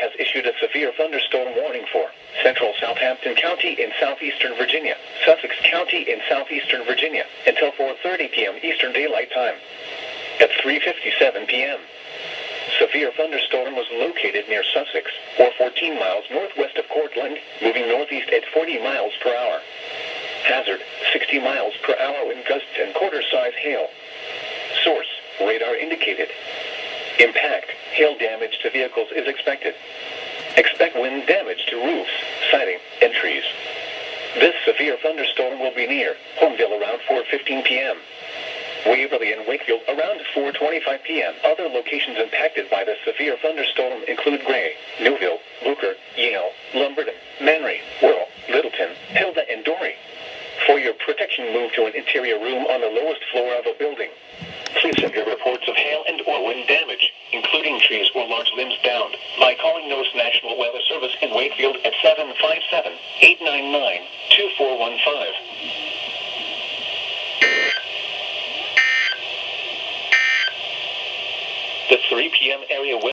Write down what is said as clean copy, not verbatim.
has issued a severe thunderstorm warning for central Southampton County in southeastern Virginia, Sussex County in southeastern Virginia, until 4:30 p.m. Eastern Daylight Time. At 3:57 p.m., severe thunderstorm was located near Sussex, or 14 miles northwest of Cortland, moving northeast at 40 miles per hour. Hazard, 60 miles per hour wind gusts and quarter-size hail. Source, radar indicated. Impact, hail damage to vehicles is expected. Expect wind damage to roofs, siding, and trees. This severe thunderstorm will be near Homeville around 4:15 p.m. Waverly and Wakefield around 4:25 p.m. Other locations impacted by the severe thunderstorm include Gray, Newville, Booker, Yale, Lumberton, Manry, Whirl, Littleton, Hilda, and Dory. For your protection, move to an interior room on the lowest floor of a building. Please send your reports of hail and or wind damage, including trees or large limbs downed, by calling NOAA's National Weather Service in Wakefield at 757-899-2415. The 3 p.m. area